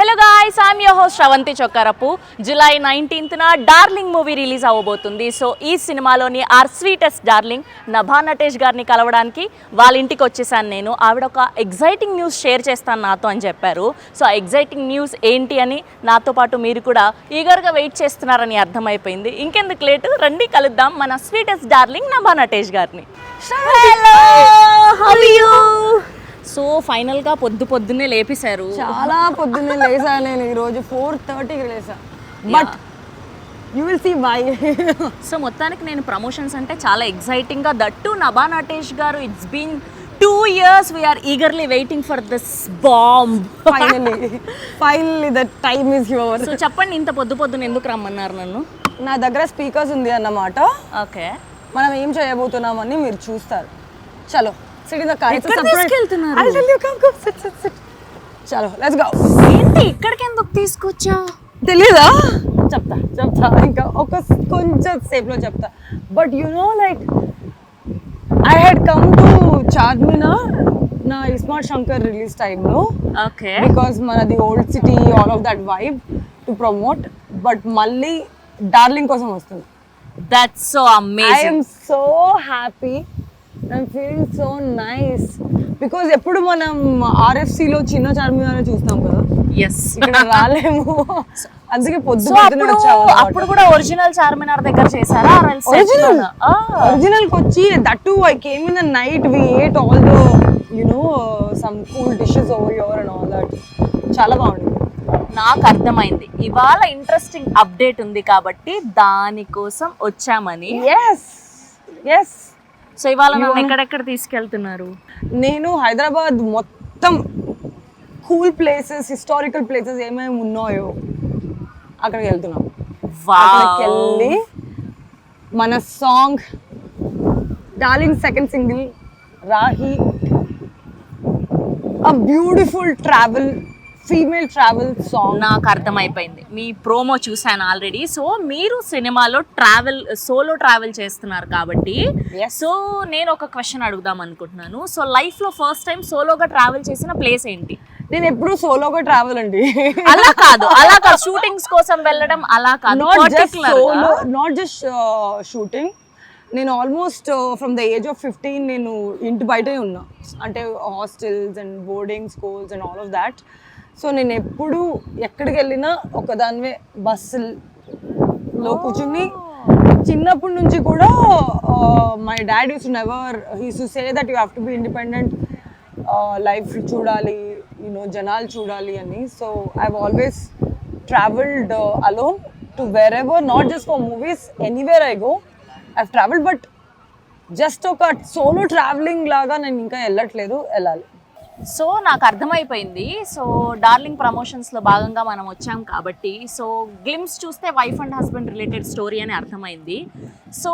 Hello guys, I'm your host Sravanthi Chokkarapu. July 19న darling movie release అవ్వబోతుంది. So ఈ సినిమాలోని our sweetest darling Nabha Natesh గారిని కలవడానికి వాళ్ళ ఇంటికి వచ్చేసాను నేను. ఆవిడ ఒక ఎగ్జైటింగ్ న్యూస్ షేర్ చేస్తాను నాతో అని చెప్పారు. సో ఆ ఎగ్జైటింగ్ న్యూస్ ఏంటి అని నాతో పాటు మీరు కూడా ఈగర్గా వెయిట్ చేస్తున్నారని అర్థమైపోయింది. ఇంకెందుకు లేటు, రండి కలుద్దాం మన స్వీటెస్ట్ డార్లింగ్ నభా నటేష్ గారిని. Hello, how are you? So ఫైనల్గా పొద్దున్నే లేపేశారు. చాలా పొద్దున్నే లేసా నేను ఈరోజు 4:30కి లేసా. But you will see why. So మొత్తానికి నేను ప్రమోషన్స్ అంటే చాలా ఎగ్జైటింగ్గా, that Nabha Natesh garu. It's been 2 years we're eagerly waiting for this bomb. Finally the time is here. So చెప్పండి, ఇంత పొద్దున్న ఎందుకు రమ్మన్నారు నన్ను? నా దగ్గర స్పీకర్స్ ఉంది అన్నమాట. ఓకే, మనం ఏం చేయబోతున్నామని మీరు చూస్తారు. చలో sit in the car. ఎక్కడ తీసుకెళ్తున్నారు? I'll tell you. Come sit. చలో let's go. ఏంటి ఇక్కడికి ఎందుకు తీసుకొచ్చా? తెలీదా? చెప్తా ఇంకా కొంచెం సేపులో చెప్తా. But you know like I had come to Charminar నా ఇస్మార్ట్ శంకర్ రిలీజ్ టైంలో. ఓకే, బికాస్ మనది old city, all of that vibe to promote. But మళ్ళీ డార్లింగ్ కోసం వస్తుంది. That's so I amazing. am so happy. I'm feeling so nice. Because ఎప్పుడు మనం ఆర్ఎఫ్సిలో చిన్న చార్మినార్ చూస్తాం కదా, ఎస్. ఇక్కడ రాలేము. అందుకే సో పొద్దున్నే వచ్చాము. అప్పుడు కూడా ఒరిజినల్ చార్మినార్ దగ్గర చేశారా? ఒరిజినల్ కి వచ్చి that I came in the night. We ate all the some cool dishes over here and all that. చాలా బాగుంది. నాకు అర్థమైంది, ఇవాళ ఇంట్రెస్టింగ్ అప్డేట్ ఉంది కాబట్టి దానికోసం వచ్చామని. ఎస్. సో ఇవాళ నన్ను ఎక్కడెక్కడ తీసుకెళ్తున్నారు? నేను హైదరాబాద్ మొత్తం కూల్ ప్లేసెస్, హిస్టారికల్ ప్లేసెస్ ఏమేమి ఉన్నాయో అక్కడికి వెళ్తున్నాం. అక్కడికి వెళ్ళి మన song darling second single Rahi, a beautiful travel, female travel song. నాకు అర్థమైపోయింది, మీ ప్రోమో చూసాను ఆల్రెడీ. సో మీరు సినిమాలో సోలో ట్రావెల్ చేస్తున్నారు కాబట్టి, సో నేను ఒక క్వశ్చన్ అడుగుదాం అనుకుంటున్నాను. సో లైఫ్ లో ఫస్ట్ టైం సోలోగా ట్రావెల్ చేసిన ప్లేస్ ఏంటి? నేను ఎప్పుడు సోలోగా ట్రావెల్ అండి. అలా కాదు షూటింగ్స్ కోసం వెళ్ళడం అలా కాదు, నాట్ జస్ట్ షూటింగ్. నేను almost from the age of 15 నేను ఇంటి బయటే ఉన్నా. అంటే hostels and boarding schools and all of that. So నేను ఎప్పుడు ఎక్కడికి వెళ్ళినా ఒకదానివే బస్సులో కూర్చుని. చిన్నప్పటి నుంచి కూడా my dad use to say that you have to be independent, life చూడాలి, జనాలు చూడాలి అని. So I have always travelled alone to wear ever, not just for movies, anywhere I go I have travelled. But just ఒక solo travelling లాగా నేను ఇంకా వెళ్ళాలి. So నాకు అర్థమైపోయింది. సో డార్లింగ్ ప్రమోషన్స్లో భాగంగా మనం వచ్చాం కాబట్టి, సో గ్లిమ్స్ చూస్తే wife and husband related story అని అర్థమైంది. సో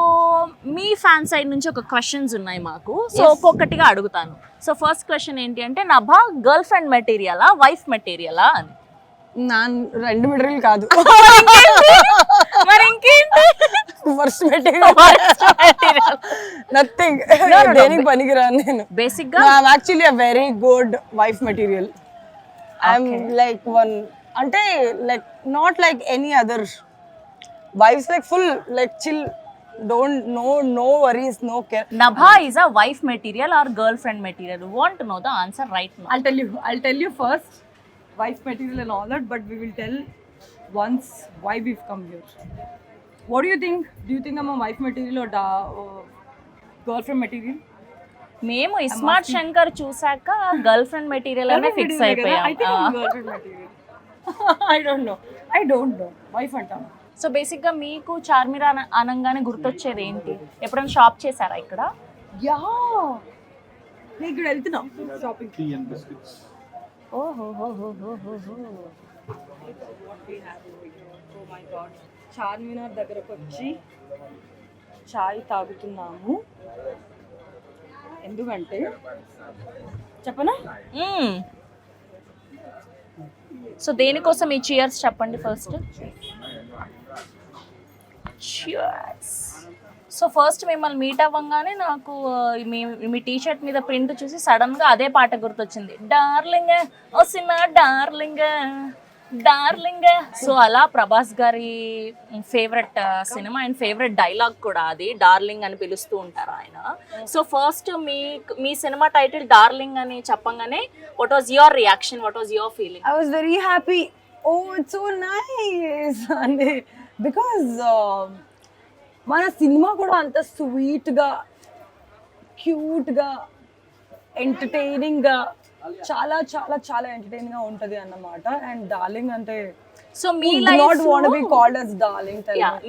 మీ ఫ్యాన్ సైడ్ నుంచి ఒక క్వశ్చన్స్ ఉన్నాయి మాకు. సో ఒక్కొక్కటిగా అడుగుతాను. సో ఫస్ట్ క్వశ్చన్ ఏంటి అంటే, నభా గర్ల్ ఫ్రెండ్ మెటీరియలా, వైఫ్ మెటీరియలా అని? నా రెండు మెటీరియల్ కాదు, మరి ఇంకేంటి? First material, nothing. దేనికి పనికిరాను నేను. బేసిక్ గా I'm actually a very good wife material. I'm like one, అంటే like not like any other wives, like full like chill, don't no worries, no care. Nabha is a wife material or girlfriend material? You want to know the answer right now? I'll tell you first wife material and all that, but we will tell once why we've come here. What do you think? Do you think I'm a wife material or girlfriend material? మేము ఇస్మార్ట్ శంకర్ చూసాక girl friend material అనే fix అయిపోయాం. I think I'm girlfriend material. I don't know wife అంటాను. So బేసిక్గా మీకు చార్మినార్ అనగానే గుర్తొచ్చేది ఏంటి? ఎప్పుడైనా షాప్ చేశారా ఇక్కడ? యా, నేను ఇక్కడ వెళ్తున్నా షాపింగ్. చార్మినార్ దగ్గరకు వచ్చి చాయ్ తాగుతున్నాము. ఎందుకంటే చెప్పనా? సో దేనికోసం ఈ చీయర్స్ చెప్పండి ఫస్ట్. చీయర్స్. సో ఫస్ట్ మిమ్మల్ని మీట్ అవ్వగానే నాకు మీ టీషర్ట్ మీద ప్రింట్ చూసి సడన్గా అదే పాట గుర్తొచ్చింది. డార్లింగ్ ఓ సిన్న డార్లింగ్ డార్లింగ్. సో అలా ప్రభాస్ గారి favourite cinema and favourite dialogue కూడా అది, డార్లింగ్ అని పిలుస్తూ ఉంటారు ఆయన. సో ఫస్ట్ మీ సినిమా టైటిల్ డార్లింగ్ అని చెప్పంగానే what was your reaction, what was your feeling? I was very happy. Oh, it's so nice. And because మన సినిమా కూడా అంత స్వీట్గా, క్యూట్గా, ఎంటర్టైనింగ్గా, చాలా చాలా చాలా ఎంటర్టైనింగ్గా ఉంటుంది అన్నమాట. అండ్ డార్లింగ్ అంటే so me not want be called as darling.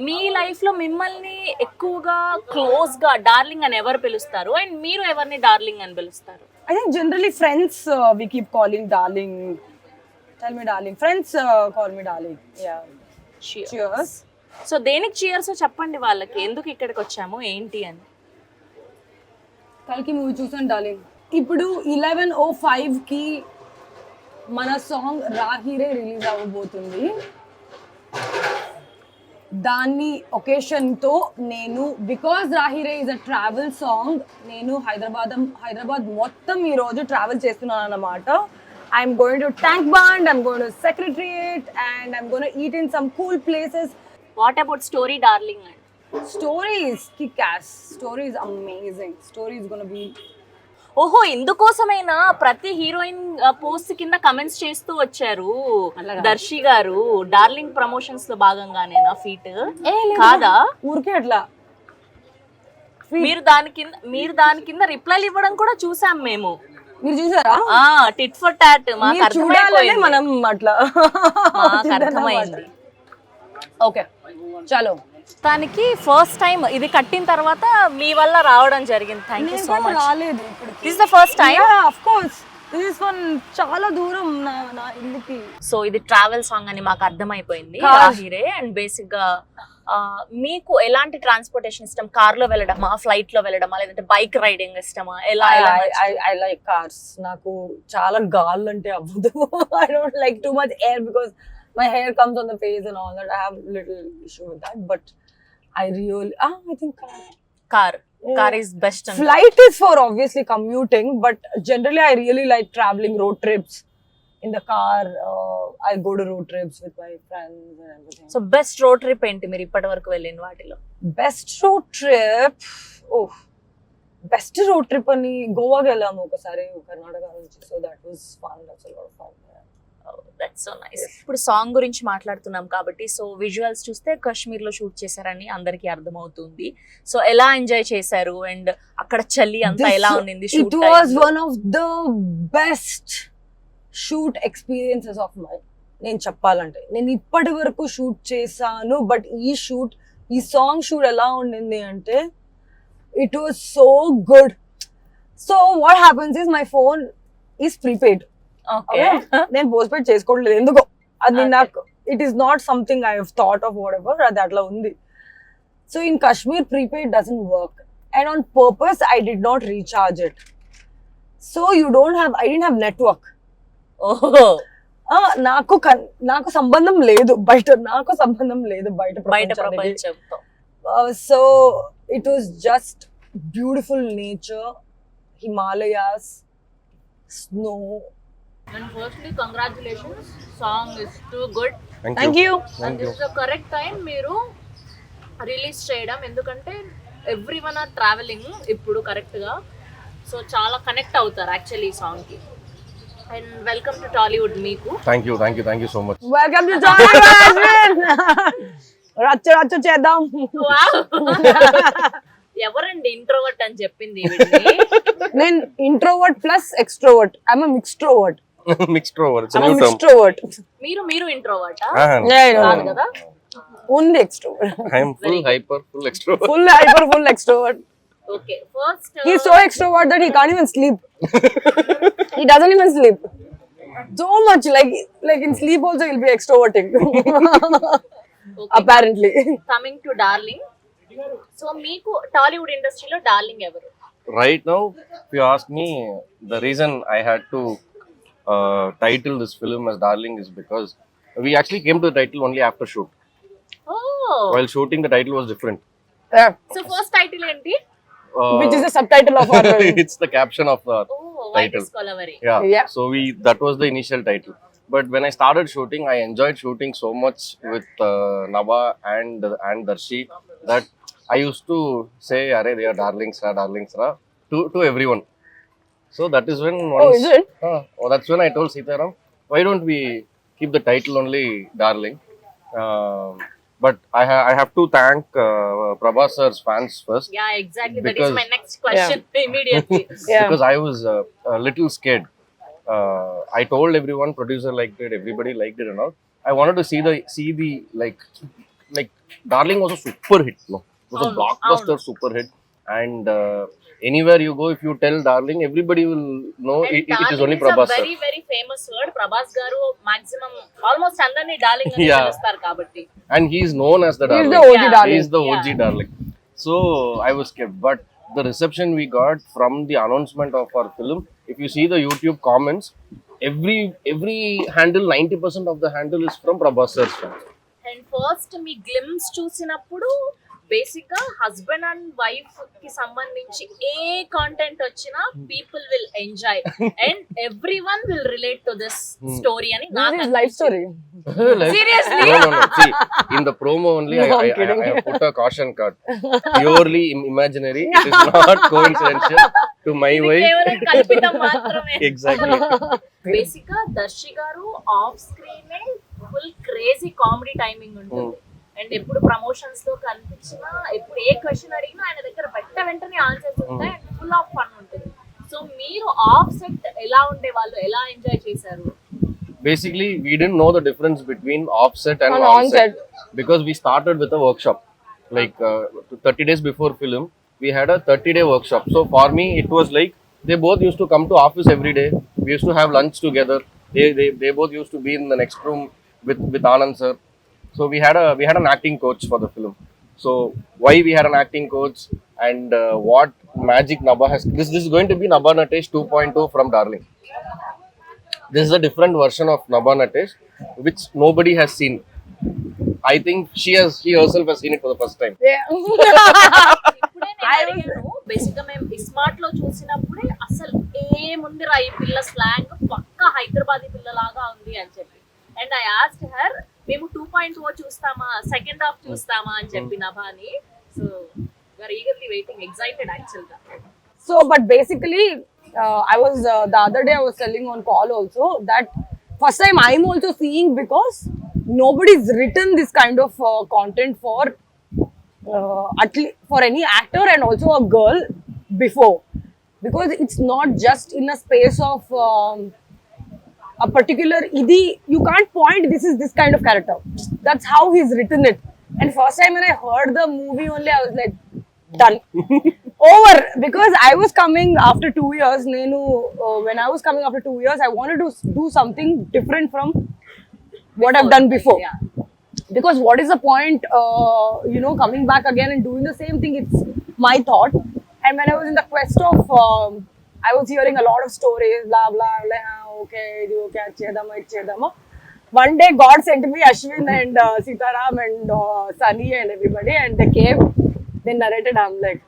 Me life లో మిమ్మల్ని ఎక్కువగా క్లోజ్ గా డార్లింగ్ అని ఎవరు పిలుస్తారు అండ్ మీరు ఎవరిని డార్లింగ్ అని పిలుస్తారు? I think generally friends we keep calling darling. Tell me darling. Friends call me darling. Yeah. Cheers. So దేనికి చీయర్స్ చెప్పండి వాళ్ళకి, ఎందుకు ఇక్కడికి వచ్చాము ఏంటి అని. కల్కి మూవీ చూసాను డార్లింగ్. ఇప్పుడు 11:05 కి మన సాంగ్ రాహిరే రిలీజ్ అవ్వబోతుంది. దాన్ని ఒకేషన్తో నేను, because Raahi Re is a travel song, నేను హైదరాబాద్ మొత్తం ఈరోజు ట్రావెల్ చేస్తున్నాను అన్నమాట. I'm going to Tank Bund, I'm going to secretariat and I'm going to eat in some cool places. What about story darling and stories kick-ass. Story is amazing. Story is gonna be. ఓహో, ఇందుకోసమైనా ప్రతి heroine post కింద comments చేస్తూ వచ్చారు దర్శి గారు, darling promotions లో భాగంగానేనా feet కాదా? ఊరికే అట్లా మీరు దాని కింద రిప్లైలు ఇవ్వడం కూడా చూసాం మేము. మీరు చూసారా? టిట్ ఫర్ టాట్ మాకు చూడాలనే మనం అట్లా అర్థమైంది. ఓకే చలో. దానికి ఫస్ట్ టైం ఇది కట్టిన తర్వాత మీ వల్ల రావడం జరిగింది. Thank you so much. రాలేదు this the first time. Of course this is one, చాలా దూరం నా ఇల్లుకి. సో ఇది ట్రావెల్ సాంగ్ అని మాకు అర్థమైపోయింది రాహిరే. అండ్ బేసిక్ గా మీకు ఎలాంటి ట్రాన్స్పోర్టేషన్ ఇష్టం? కార్ లో వెళ్ళడమా, ఫ్లైట్ లో వెళ్ళడమా, లేదంటే బైక్ రైడింగ్ ఇష్టమా? ఎలా? I like cars. నాకు చాలా గాల్ అంటే అవ్వదు. I don't like too much air because my hair comes on the face and all that. I have little issue with that, but I really I think car is best. Flight is for obviously commuting, but generally I really like traveling road trips in the car. I go to road trips with my friends and everything. So best road trip enti meer ippadi varaku vellin vaatilo? Best road trip, best road trip ani Goa gelamu okasari Karnataka nunchi, so that was fun. That's a lot of fun. That's so nice. ఇప్పుడు song గురించి మాట్లాడుతున్నాం కాబట్టి, so visuals చూస్తే కాశ్మీర్ లో shoot చేశారని అందరికి అర్థమవుతుంది. So ఎలా ఎంజాయ్ చేశారు అండ్ అక్కడ చలి అంతా ఎలా ఉంది? It was one of the best shoot experiences of mine. నేను చెప్పాలంటే నేను ఇప్పటి వరకు షూట్ చేశాను, బట్ ఈ సాంగ్ షూట్ ఎలా ఉండింది అంటే it was so good. So what happens is my phone is prepaid. నేను పోస్ట్ పెయిడ్ చేసుకోవట్లేదు ఎందుకో, అది నాకు it is not something I have thought of what ever, అది అట్లా ఉంది. So in Kashmir prepaid doesn't work and on purpose I did not recharge it. So I don't have network. నాకు సంబంధం లేదు బయట ప్రపంచంతో. So it was just beautiful nature, Himalayas, snow. And firstly, congratulations. Song is too good. Thank you. And this is the correct time మీరు release చేయడం, ఎందుకంటే everyone are travelling ఇప్పుడు correct గా. సో చాలా కనెక్ట్ అవుతారు యాక్చువల్లీ ఈ సాంగ్ కి. And welcome to Tollywood మీకు. Thank you so much. Welcome to Tollywood. రచ్చ చేద్దాం. ఎవరండి ఇంట్రోవర్ట్ అని చెప్పింది? నేను introvert plus extrovert. I'm a mixtrovert. Mixtrovert. మీరు ఇంట్రోవర్ట్ కాదు కదా? Only extrovert. I am full hyper, full extrovert. Full extrovert. Okay, first He's so extrovert that he can't even sleep. He doesn't even sleep. So much like in sleep also he'll be extroverting. Apparently. Coming to Darling. So మీకు టాలీవుడ్ ఇండస్ట్రీలో darling ఎవరు? Right now, if you ask me, the reason I had to title this film as Darling is because we actually came to the title only after shoot. Oh. While shooting, the title was different. Yeah. So first title ఏంటి? Which is the subtitle of our it's the caption of the Oh, White title. is Kolaveri. Yeah. Yeah. So that was the initial title. But when I started shooting, I enjoyed shooting so much with Nava and Darshi that I used to say, "Arey, they are darlings, ra," to everyone. So that is when once. is it? That's when I told Sitaram, why don't we keep the title only Darling? Um but I have to thank Prabhas sir's fans first. Yeah, exactly. That is Because- my next question immediately. Yeah. Because I was a little scared. I told everyone, producer liked it, everybody liked it and all. I wanted to see the like Darling was a super hit, no? It was a Avunu, blockbuster avunu. super hit, and anywhere you go, if you tell Darling, everybody will know And it is darling only is Prabhas a sir. very very famous word. Prabhas garu maximum almost అందరినీ darling అని Yeah. పిలుస్తారు కాబట్టి. And he is known as the He is Darling. the OG Yeah. darling. He is the OG Yeah. Darling. So I was scared, but the reception we got from the announcement of our film, if you see the YouTube comments, every handle, 90% of the handle is from Prabhas sir's fans. And first me glimpse చూసినప్పుడు basic గా husband and wife కి సంబంధించి ఏ content వచ్చినా people will enjoy and every one will relate to this story అని This నాకు is life story. Seriously? No. See, in the promo only, No, I'm I kidding. put a caution card. Purely imaginary. It is not coincidental to my ఇది wife. కేవలం కల్పితం మాత్రమే. Exactly. Basic గా దర్శి గారు off screen full crazy comedy timing ఉంటుంది and ఎప్పుడు promotions లో కనిపించినా ఎప్పుడు ఏ క్వశ్చన్ అడిగినా ఆయన దగ్గర వెంటనే ఆన్సర్స్ ఉంటాయి అండ్ ఫుల్ ఆఫ్ ఫన్ ఉంటుంది. సో మీరు ఆఫ్ సెట్ ఎలా ఉండే వాళ్ళు, ఎలా ఎంజాయ్ చేశారు? Basically, we didn't know the difference between offset and And onset onset. because we started with a workshop. Like 30 days before film, we had a 30-day workshop. So for me, it was like they both used to come to office every day. We used to have lunch together. They both used to be in the next room with Anand sir. So we had an acting coach for the film. So why we had an acting coach and what magic Nabha has. This is going to be Nabha Natesh 2.2 from Darling. This is a different version of Nabha Natesh, which nobody has seen. I think she herself has seen it for the first time. Yeah. ఇప్పుడే నేను అడిగాను. Basic గా మేము smart లో చూసినప్పుడే అసలు ఏముందిరా ఈ పిల్ల స్లాంగ్ పక్కా హైదరాబాదీ పిల్లలాగా ఉంది అని చెప్పి. అండ్ ఐ ఆస్క్డ్ హర్, మేము 2.0 చూస్తామా, సెకండ్ హాఫ్ చూస్తామా అని చెప్పి నభాని. So we're eagerly waiting, excited actual గా. So, but basically, I was the other day I was telling on call also that first time I'm also seeing because nobody's written this kind of content for at least for any actor and also a girl before, because it's not just in a space of a particular idi. You can't point this is this kind of character. That's how he's written it. And first time when I heard the movie only, I was like, done. Over, because I was coming after 2 years. When I was coming after 2 years, I wanted to do something different from what I've done before. Yeah. Because what is the point, coming back again and doing the same thing? It's my thought. And when I was in the quest of, I was hearing a lot of stories, blah blah blah. Okay, chedama. One day, God sent me Ashwin and Sitaram and Sunny and everybody, and they came. They narrated. I'm like,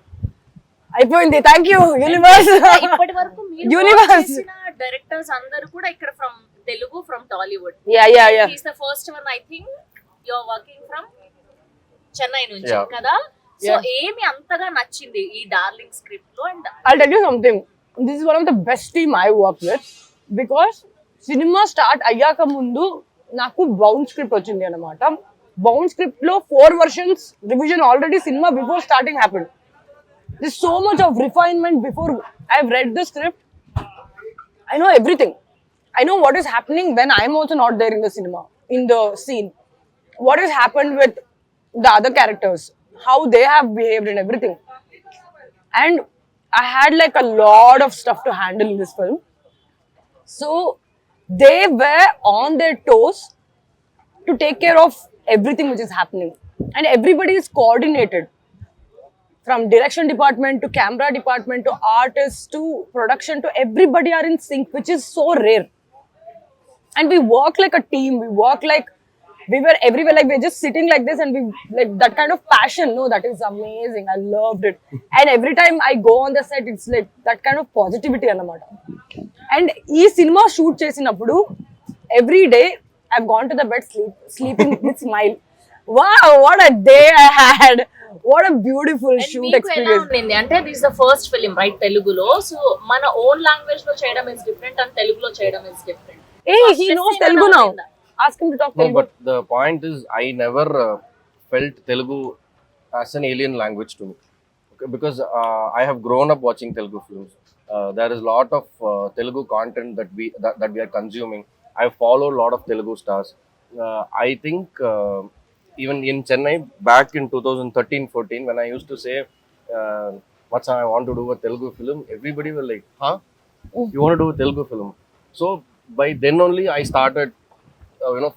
అయిపోయింది, thank you universe. ఇప్పటి వరకు మీరు Universe. work చేసిన directors అందరూ కూడా ఇక్కడ from Telugu, from Tollywood. Yeah is the first one I think you are working from Chennai నుంచి Yeah. కదా. So Yeah. ఏమి అంతగా నచ్చింది ఈ డార్లింగ్ స్క్రిప్ట్ లో? And I'll tell you something. This is one of the best team I work with because cinema start అయ్యాక ముందు నాకు బౌండ్ స్క్రిప్ట్ వచ్చింది అనమాట. బౌండ్ స్క్రిప్ట్ లో 4 versions revision already cinema before starting happened. There's so much of refinement before I've read the script. I know everything. I know what is happening when I'm also not there in the cinema, in the scene. What has happened with the other characters, how they have behaved and everything. And I had like a lot of stuff to handle in this film. So they were on their toes to take care of everything which is happening. And everybody is coordinated. From direction department to camera department to artists to production to everybody are in sync, which is so rare. And we work like a team. We work like we were everywhere, like we're just sitting like this, and we like that kind of passion. No, that is amazing. I loved it. And every time I go on the set, it's like that kind of positivity anamata. And ee cinema shoot chesinappudu every day I've gone to the bed sleeping with smile. Wow, what a day I had! What a beautiful shoot మీకు ఎలా experience. ఉండింది అంటే this the first film right తెలుగులో, so మన own language లో చేయడం is different and తెలుగులో చేయడం is different. Hey, he knows Telugu now. Ask him to talk No, Telugu. but the point is, I never felt Telugu as an alien language to me. Okay, because I have grown up watching Telugu films. There is a lot of Telugu content that we are consuming. I follow a lot of Telugu stars. I think even in Chennai back in 2013-14, when I used to say, "What's I want to do a Telugu film," everybody was like, "Huh? You want to do a Telugu film?" So by then only I started,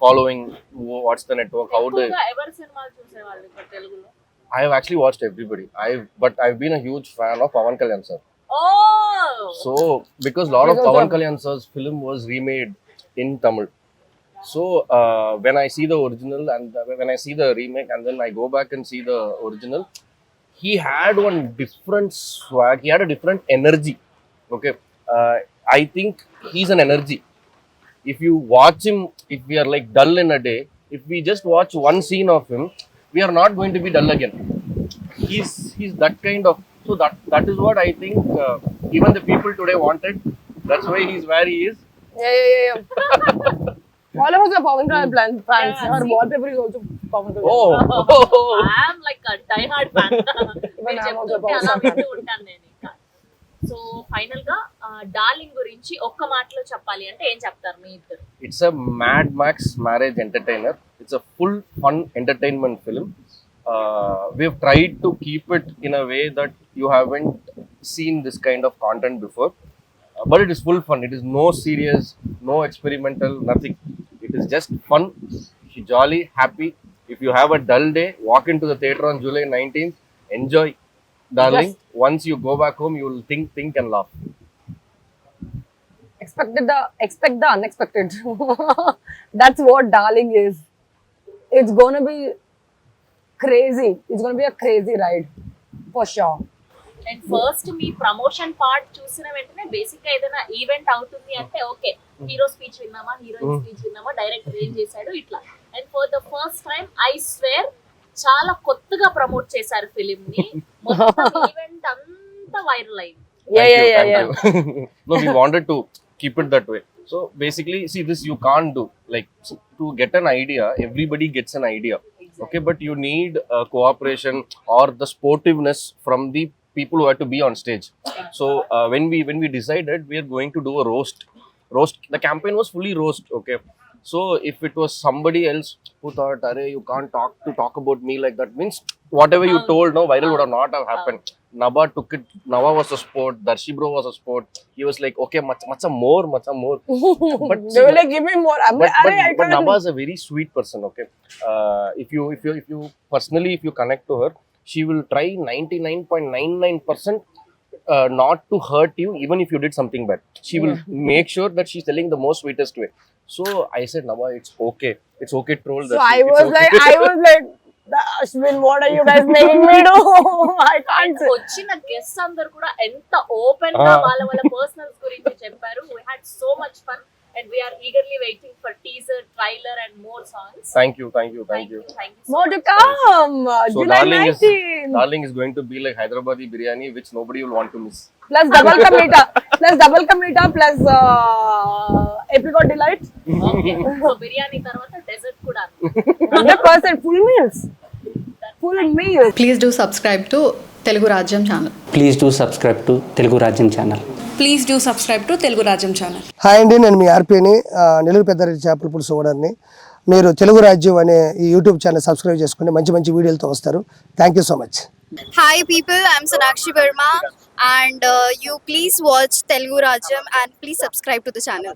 following what's the network, how they. ఎవరి సినిమాలు చూసేవాళ్ళు ఇక్కడ తెలుగులో? I have actually watched everybody. But I've been a huge fan of Pawan Kalyan sir. Oh So because a lot of Pawan Kalyan sir's film was remade in Tamil. So when I see the original and when I see the remake and then I go back and see the original, he had one different swag. He had a different energy. Okay, I think he's an energy. If you watch him, if we are like dull in a day, if we just watch one scene of him, we are not going to be dull again. He's that kind of, so that is what I think even the people today wanted. That's why he's where he is. Yeah. All of us are Pawan Kalyan fans. Our wallpaper is also Pawan Kalyan. Oh, I'm like die hard fan. మీరు I'm also చెప్తుంటే అలా వింటూ ఉంటాను నేను ఇంకా. So final గా darling గురించి ఒక్క మాటలో చెప్పాలి అంటే ఏం చెప్తారు మీ ఇద్దరు? it's a Mad Max marriage entertainer. It's a full fun entertainment film. We've tried to keep it in a way that you haven't seen this kind of content before. But it is full fun. It is no serious, no experimental, nothing. It is just fun, jolly, happy. If you have a dull day, walk into the theater on July 19th, enjoy Darling. Once you go back home, you will think and laugh. Expect the unexpected. That's what Darling is. It's gonna be crazy. It's gonna be a crazy ride for sure. And first మీ promotion part చూసిన వెంటనే basic గా ఏదైనా event అవుతుంది అంటే okay, hero speech విన్నామా, heroine speech విన్నామా, director ఏం చేశాడు ఇట్లా. And for the first time I swear చాలా కొత్తగా ప్రమోట్ చేశారు ఫిలిం ని. మొత్తం ఈవెంట్ అంతా వైరల్ అయింది. Thank you. No, we wanted to keep it that way. So basically, see, this you can't do. Like, to get an idea, everybody gets an idea. Okay, but you need cooperation or the sportiveness from the people who have to be on stage. So when we decided we are going to do a roast, the campaign was fully roast. Okay, so if it was somebody else who thought, "Arey, you can't talk about me like that," means whatever you told, no, viral would have not have happened. Nava took it. Nava was a sport. Darshi bro was a sport. He was like, "Okay, much more." But They were like, give me more. but Nava is a very sweet person. Okay, if you personally, if you connect to her, she will try 99.99% not to hurt you, even if you did something bad. She will make sure that she's telling the most sweetest way. So I said, Nava, it's okay. It's okay, troll. So I was like, Ashwin, what are you guys making me do? I can't say. వచ్చిన guest అందరు కూడా ఎంత open గా వాళ్ళ personals గురించి చెప్పారు. We had so much fun and we are eagerly waiting for teaser, trailer and more songs. Thank you. Thank you so More to much. come. So July 19. Darling is going to be like Hyderabadi biryani, which nobody will want to miss. Plus double ka meeta plus apricot delight. Okay. So biryani తర్వాత dessert కూడా 100% full meals. Please do subscribe to Telugu Rajyam channel. Please do subscribe to Telugu Rajyam channel. Please do subscribe to Telugu Rajyam channel. Hi అండి, నేను మీ ఆర్పీని, నెల్లూరు పెద్దారెడ్డి చేపల పులుసు ఓనర్ని. మీరు తెలుగు రాజ్యం అనే ఈ యూట్యూబ్ ఛానల్ సబ్స్క్రైబ్ చేసుకుని మంచి మంచి వీడియోలతో వస్తారు. Thank you so much. Hi people, I'm Sonakshi Verma and you please watch Telugu Rajyam and please subscribe to the channel.